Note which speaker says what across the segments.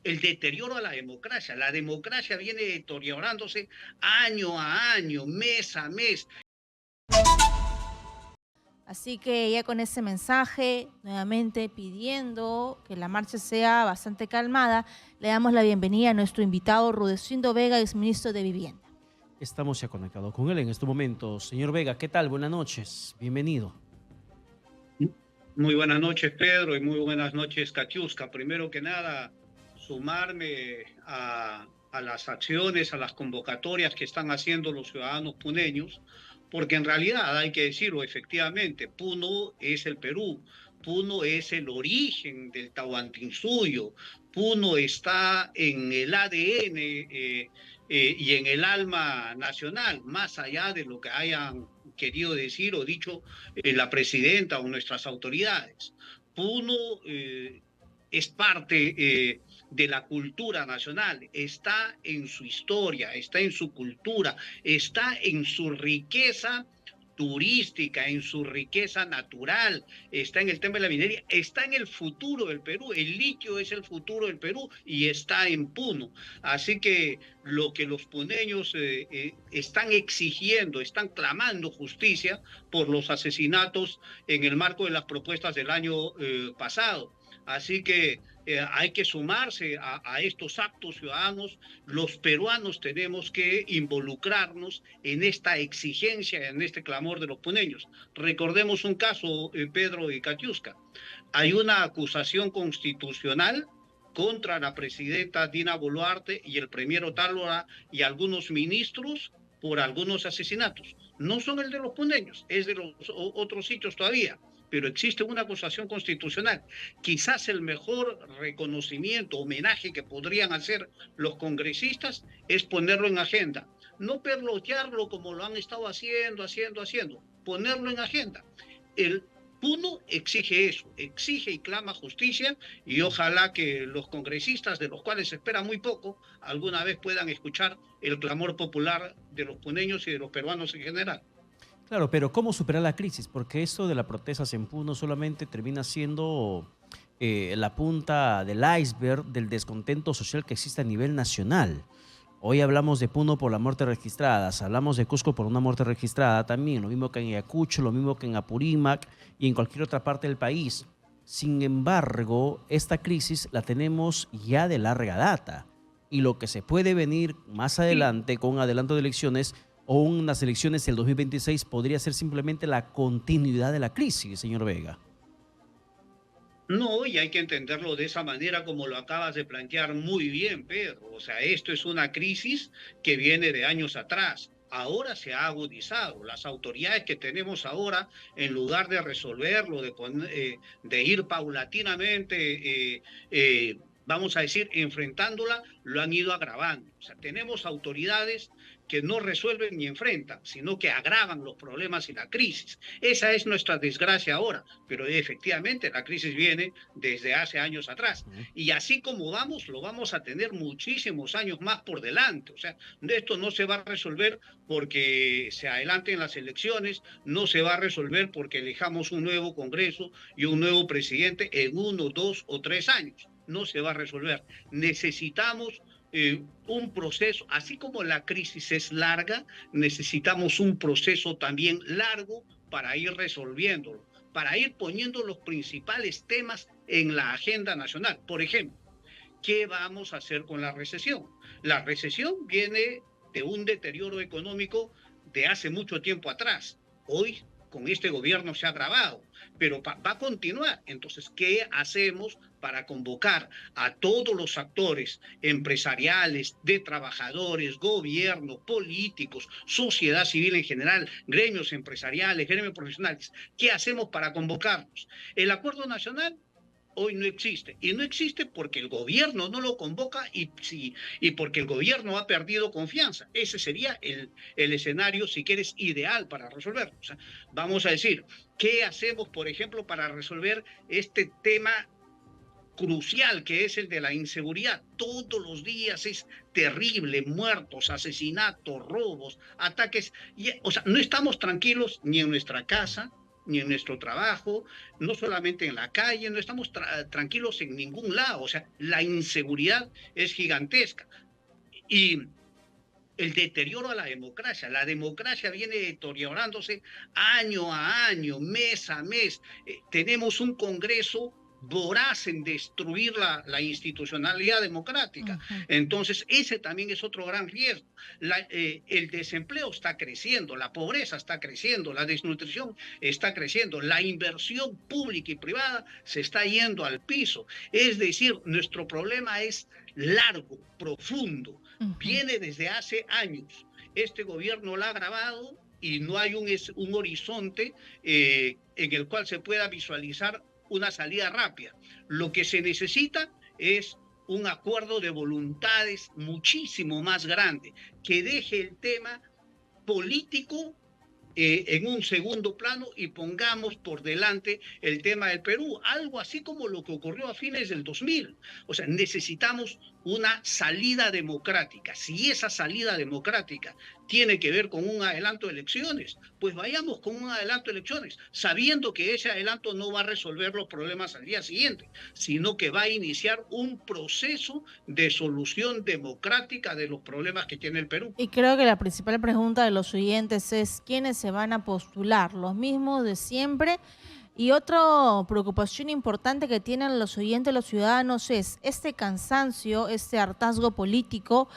Speaker 1: el deterioro a la democracia. La democracia viene deteriorándose año a año, mes a mes.
Speaker 2: Así que ya con ese mensaje, nuevamente pidiendo que la marcha sea bastante calmada, le damos la bienvenida a nuestro invitado Rudecindo Vega, exministro de Vivienda.
Speaker 3: Estamos ya conectados con él en estos momentos. Señor Vega, ¿qué tal? Buenas noches. Bienvenido.
Speaker 1: Muy buenas noches, Pedro, y muy buenas noches, Katiuska. Primero que nada, sumarme a las acciones, a las convocatorias que están haciendo los ciudadanos puneños, porque en realidad hay que decirlo, efectivamente, Puno es el Perú, Puno es el origen del Tahuantinsuyo, Puno está en el ADN y en el alma nacional, más allá de lo que hayan querido decir o dicho la presidenta o nuestras autoridades. Puno es parte de la cultura nacional, está en su historia, está en su cultura, está en su riqueza turística, en su riqueza natural, está en el tema de la minería, está en el futuro del Perú, el litio es el futuro del Perú y está en Puno. Así que lo que los puneños están exigiendo, están clamando justicia por los asesinatos en el marco de las propuestas del año pasado. Así que hay que sumarse a estos actos ciudadanos. Los peruanos tenemos que involucrarnos en esta exigencia, en este clamor de los puneños. Recordemos un caso, Pedro y Katiuska. Hay una acusación constitucional contra la presidenta Dina Boluarte y el premier Otálora y algunos ministros por algunos asesinatos. No son el de los puneños, es de los otros sitios todavía, pero existe una acusación constitucional. Quizás el mejor reconocimiento, homenaje que podrían hacer los congresistas es ponerlo en agenda. No perlotearlo como lo han estado haciendo, ponerlo en agenda. El Puno exige eso, exige y clama justicia y ojalá que los congresistas, de los cuales se espera muy poco, alguna vez puedan escuchar el clamor popular de los puneños y de los peruanos en general.
Speaker 3: Claro, pero ¿cómo superar la crisis? Porque esto de la protesta en Puno solamente termina siendo la punta del iceberg del descontento social que existe a nivel nacional. Hoy hablamos de Puno por la muerte registrada, hablamos de Cusco por una muerte registrada también, lo mismo que en Ayacucho, lo mismo que en Apurímac y en cualquier otra parte del país. Sin embargo, esta crisis la tenemos ya de larga data y lo que se puede venir más
Speaker 1: Sí,
Speaker 3: adelante con un adelanto de elecciones o unas elecciones del 2026 podría ser simplemente la continuidad de la crisis, señor Vega.
Speaker 1: no, y hay que entenderlo de esa manera como lo acabas de plantear muy bien, Pedro. O sea, esto es una crisis que viene de años atrás. Ahora se ha agudizado. Las autoridades que tenemos ahora, en lugar de resolverlo, de ir paulatinamente, vamos a decir, enfrentándola, lo han ido agravando. O sea, tenemos autoridades que no resuelven ni enfrentan, sino que agravan los problemas y la crisis. Esa es nuestra desgracia ahora, pero efectivamente la crisis viene desde hace años atrás. Y así como vamos, lo vamos a tener muchísimos años más por delante. O sea, esto no se va a resolver porque se adelanten las elecciones, no se va a resolver porque elijamos un nuevo Congreso y un nuevo presidente en 1, 2 o 3 años. No se va a resolver. Necesitamos un proceso, así como la crisis es larga, necesitamos un proceso también largo para ir resolviéndolo, para ir poniendo los principales temas en la agenda nacional. Por ejemplo, ¿qué vamos a hacer con la recesión? La recesión viene de un deterioro económico de hace mucho tiempo atrás. Hoy con este gobierno se ha agravado, pero va a continuar. Entonces, ¿qué hacemos para convocar a todos los actores empresariales, de trabajadores, gobierno, políticos, sociedad civil en general, gremios empresariales, gremios profesionales? ¿Qué hacemos para convocarlos? El acuerdo nacional hoy no existe. Y no existe porque el gobierno no lo convoca y porque el gobierno ha perdido confianza. Ese sería el escenario, si quieres, ideal para resolverlo. O sea, vamos a decir, ¿qué hacemos, por ejemplo, para resolver este tema crucial que es el de la inseguridad? Todos los días es terrible, muertos, asesinatos, robos, ataques. O sea, no estamos tranquilos ni en nuestra casa, ni en nuestro trabajo, no solamente en la calle, no estamos tranquilos en ningún lado. O sea, la inseguridad es gigantesca. Y el deterioro a la democracia viene deteriorándose año a año, mes a mes. Tenemos un Congreso voraz en destruir la institucionalidad democrática. Entonces, ese también es otro gran riesgo. El desempleo está creciendo, la pobreza está creciendo, la desnutrición está creciendo, la inversión pública y privada se está yendo al piso. Es decir, nuestro problema es largo, profundo, viene desde hace años. Este gobierno lo ha agravado y no hay un horizonte en el cual se pueda visualizar una salida rápida. Lo que se necesita es un acuerdo de voluntades muchísimo más grande, que deje el tema político en un segundo plano y pongamos por delante el tema del Perú, algo así como lo que ocurrió a fines del 2000. O sea, necesitamos una salida democrática. Si esa salida democrática tiene que ver con un adelanto de elecciones, pues vayamos con un adelanto de elecciones, sabiendo que ese adelanto no va a resolver los problemas al día siguiente, sino que va a iniciar un proceso de solución democrática de los problemas que tiene el Perú.
Speaker 2: Y creo que la principal pregunta de los oyentes es ¿quiénes se van a postular? ¿Los mismos de siempre? Y otra preocupación importante que tienen los oyentes, los ciudadanos, es este cansancio, este hartazgo político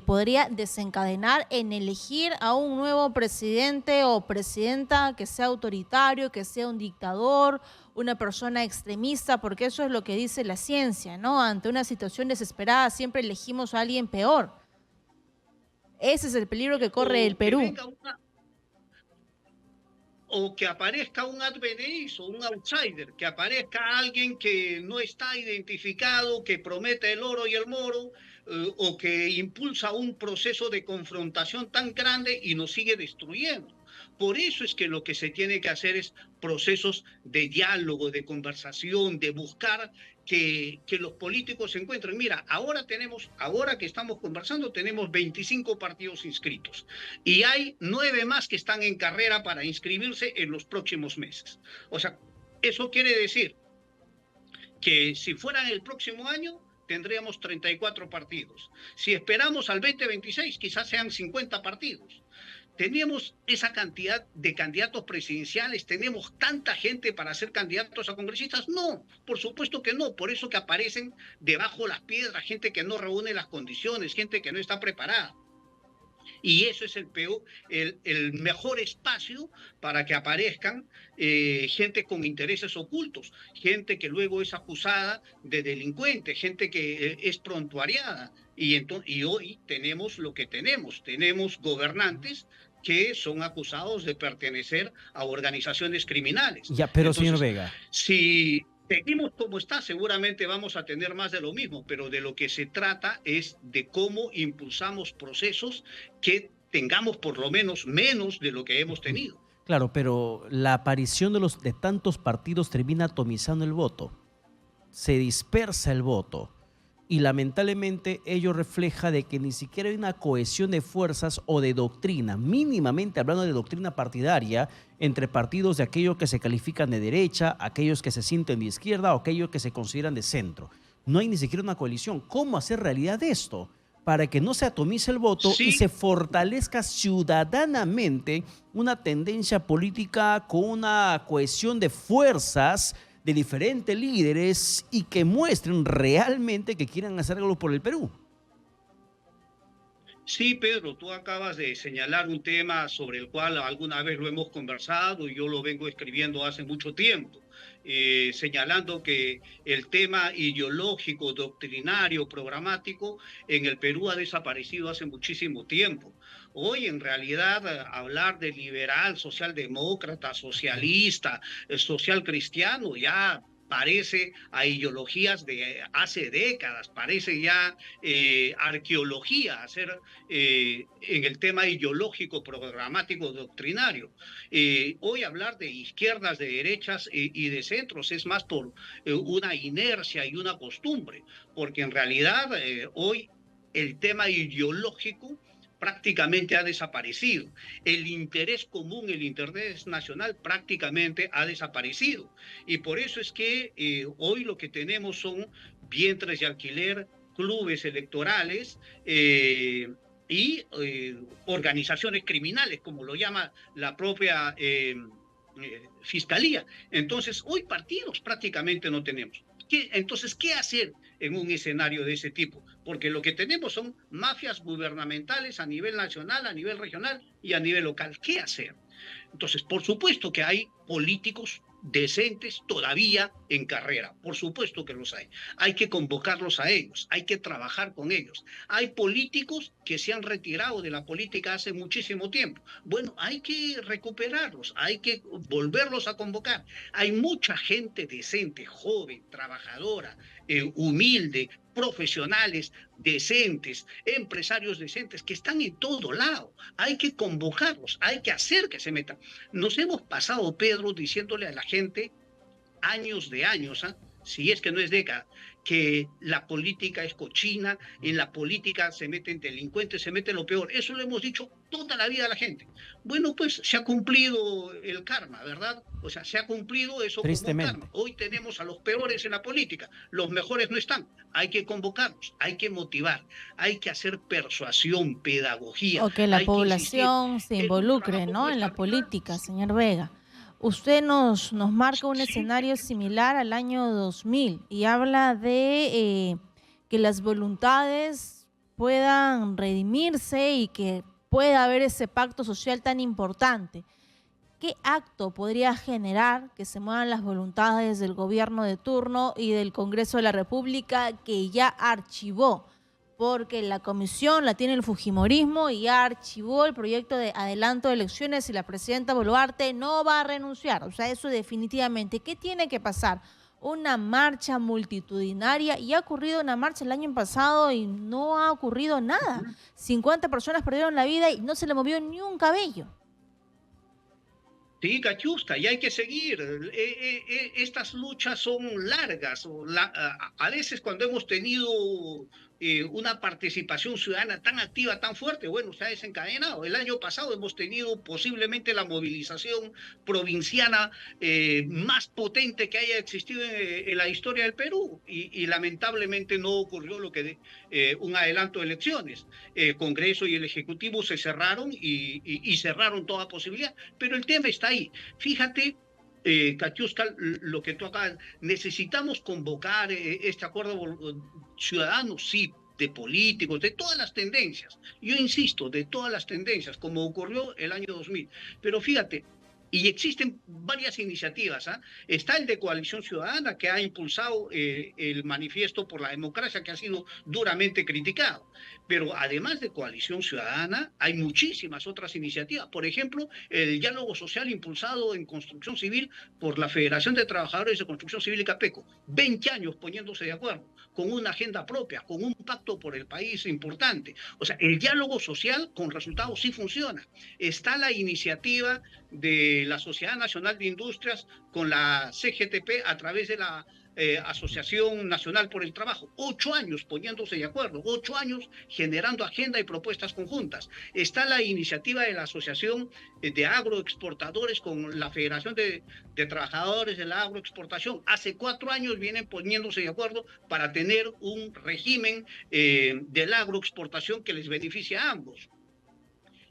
Speaker 2: podría desencadenar en elegir a un nuevo presidente o presidenta que sea autoritario, que sea un dictador, una persona extremista, porque eso es lo que dice la ciencia, ¿no? Ante una situación desesperada siempre elegimos a alguien peor. Ese es el peligro que corre el Perú.
Speaker 1: O que aparezca un advenedizo, un outsider, que aparezca alguien que no está identificado, que promete el oro y el moro, o que impulsa un proceso de confrontación tan grande y nos sigue destruyendo. Por eso es que lo que se tiene que hacer es procesos de diálogo, de conversación, de buscar que los políticos se encuentren. Mira, ahora que estamos conversando, tenemos 25 partidos inscritos y hay 9 más que están en carrera para inscribirse en los próximos meses. O sea, eso quiere decir que si fueran el próximo año, tendríamos 34 partidos. Si esperamos al 2026, quizás sean 50 partidos. ¿Tenemos esa cantidad de candidatos presidenciales? ¿Tenemos tanta gente para ser candidatos a congresistas? No, por supuesto que no. Por eso que aparecen debajo las piedras gente que no reúne las condiciones, gente que no está preparada. Y eso es el mejor espacio para que aparezcan gente con intereses ocultos, gente que luego es acusada de delincuente, gente que es prontuariada. Y hoy tenemos lo que tenemos gobernantes que son acusados de pertenecer a organizaciones criminales.
Speaker 3: Ya, pero entonces, señor Vega,
Speaker 1: si seguimos como está, seguramente vamos a tener más de lo mismo, pero de lo que se trata es de cómo impulsamos procesos que tengamos por lo menos de lo que hemos tenido.
Speaker 3: Claro, pero la aparición de tantos partidos termina atomizando el voto, se dispersa el voto. Y lamentablemente ello refleja de que ni siquiera hay una cohesión de fuerzas o de doctrina, mínimamente hablando de doctrina partidaria, entre partidos de aquellos que se califican de derecha, aquellos que se sienten de izquierda o aquellos que se consideran de centro. No hay ni siquiera una coalición. ¿Cómo hacer realidad esto? Para que no se atomice el voto y se fortalezca ciudadanamente una tendencia política con una cohesión de fuerzas de diferentes líderes y que muestren realmente que quieran hacer algo por el Perú.
Speaker 1: Sí, Pedro, tú acabas de señalar un tema sobre el cual alguna vez lo hemos conversado y yo lo vengo escribiendo hace mucho tiempo, señalando que el tema ideológico, doctrinario, programático en el Perú ha desaparecido hace muchísimo tiempo. Hoy, en realidad, hablar de liberal, socialdemócrata, socialista, social cristiano, ya parece a ideologías de hace décadas, parece ya arqueología hacer en el tema ideológico, programático, doctrinario. Hoy hablar de izquierdas, de derechas y de centros es más por una inercia y una costumbre, porque en realidad hoy el tema ideológico prácticamente ha desaparecido. El interés común, el interés nacional prácticamente ha desaparecido. Y por eso es que hoy lo que tenemos son vientres de alquiler, clubes electorales y organizaciones criminales, como lo llama la propia fiscalía. Entonces, hoy partidos prácticamente no tenemos. Entonces, ¿qué hacer en un escenario de ese tipo? Porque lo que tenemos son mafias gubernamentales a nivel nacional, a nivel regional y a nivel local. ¿Qué hacer? Entonces, por supuesto que hay políticos decentes todavía en carrera, por supuesto que los hay. Hay que convocarlos a ellos, hay que trabajar con ellos. Hay políticos que se han retirado de la política hace muchísimo tiempo. Bueno, hay que recuperarlos, hay que volverlos a convocar. Hay mucha gente decente, joven, trabajadora, humilde, profesionales decentes, empresarios decentes que están en todo lado. Hay que convocarlos, hay que hacer que se metan. Nos hemos pasado, Pedro, diciéndole a la gente años de años, si es que no es década, que la política es cochina, en la política se meten delincuentes, se mete lo peor. Eso lo hemos dicho toda la vida a la gente. Bueno, pues se ha cumplido el karma, ¿verdad? O sea, se ha cumplido eso como karma. Hoy tenemos a los peores en la política, los mejores no están. Hay que convocarlos, hay que motivar, hay que hacer persuasión, pedagogía.
Speaker 2: O que la población se involucre, ¿no?, en la política, señor Vega. Usted nos marca un escenario similar al año 2000 y habla de que las voluntades puedan redimirse y que pueda haber ese pacto social tan importante. ¿Qué acto podría generar que se muevan las voluntades del gobierno de turno y del Congreso de la República, que ya archivó? Porque la comisión la tiene el fujimorismo y ya archivó el proyecto de adelanto de elecciones y la presidenta Boluarte no va a renunciar. O sea, eso definitivamente. ¿Qué tiene que pasar? Una marcha multitudinaria, y ha ocurrido una marcha el año pasado y no ha ocurrido nada. 50 personas perdieron la vida y no se le movió ni un cabello.
Speaker 1: Sí, Catiusca, y hay que seguir. Estas luchas son largas. A veces cuando hemos tenido una participación ciudadana tan activa, tan fuerte, bueno, se ha desencadenado. El año pasado hemos tenido posiblemente la movilización provinciana más potente que haya existido en la historia del Perú, y lamentablemente no ocurrió lo que un adelanto de elecciones. El Congreso y el Ejecutivo se cerraron y cerraron toda posibilidad, pero el tema está ahí. Fíjate, Catiusca, lo que tú acabas, necesitamos convocar este acuerdo ciudadano, sí, de políticos, de todas las tendencias. Yo insisto, de todas las tendencias, como ocurrió el año 2000. Pero fíjate, y existen varias iniciativas. Está el de Coalición Ciudadana, que ha impulsado el manifiesto por la democracia, que ha sido duramente criticado. Pero además de Coalición Ciudadana, hay muchísimas otras iniciativas. Por ejemplo, el diálogo social impulsado en construcción civil por la Federación de Trabajadores de Construcción Civil y Capeco. 20 años poniéndose de acuerdo, con una agenda propia, con un pacto por el país importante. O sea, el diálogo social con resultados sí funciona. Está la iniciativa de la Sociedad Nacional de Industrias con la CGTP a través de la Asociación Nacional por el Trabajo. 8 años poniéndose de acuerdo, 8 años generando agenda y propuestas conjuntas. Está la iniciativa de la Asociación de Agroexportadores con la Federación de Trabajadores de la Agroexportación. Hace 4 años vienen poniéndose de acuerdo para tener un régimen de la agroexportación que les beneficie a ambos.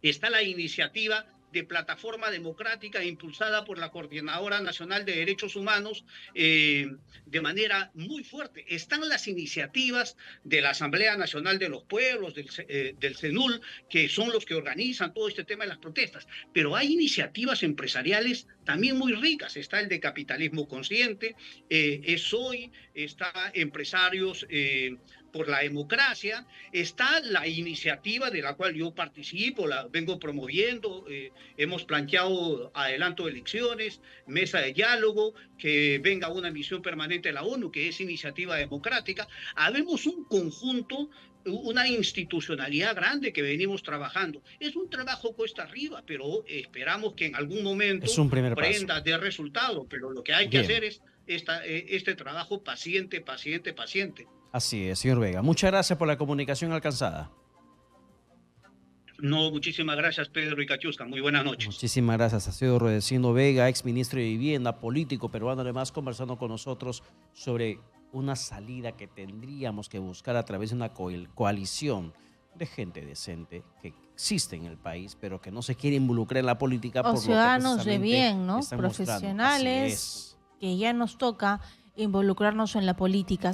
Speaker 1: Está la iniciativa de Plataforma Democrática impulsada por la Coordinadora Nacional de Derechos Humanos de manera muy fuerte. Están las iniciativas de la Asamblea Nacional de los Pueblos, del CENUL, que son los que organizan todo este tema de las protestas. Pero hay iniciativas empresariales también muy ricas. Está el de Capitalismo Consciente, ESOI, está Empresarios por la Democracia, está la iniciativa de la cual yo participo, la vengo promoviendo, hemos planteado adelanto de elecciones, mesa de diálogo, que venga una misión permanente de la ONU, que es iniciativa democrática. Habemos un conjunto, una institucionalidad grande que venimos trabajando. Es un trabajo cuesta arriba, pero esperamos que en algún momento prenda de resultado, pero lo que hay que hacer es este trabajo paciente.
Speaker 3: Así es, señor Vega. Muchas gracias por la comunicación alcanzada.
Speaker 1: No, muchísimas gracias, Pedro y Catiusca. Muy buenas noches.
Speaker 3: Muchísimas gracias. Ha sido Rudecindo Vega, ex ministro de Vivienda, político peruano, además conversando con nosotros sobre una salida que tendríamos que buscar a través de una coalición de gente decente que existe en el país, pero que no se quiere involucrar en la política por
Speaker 2: O
Speaker 3: lo que
Speaker 2: ciudadanos de
Speaker 3: precisamente
Speaker 2: bien, ¿no?
Speaker 3: están mostrando. Así
Speaker 2: Profesionales,
Speaker 3: es.
Speaker 2: que ya nos toca involucrarnos en la política.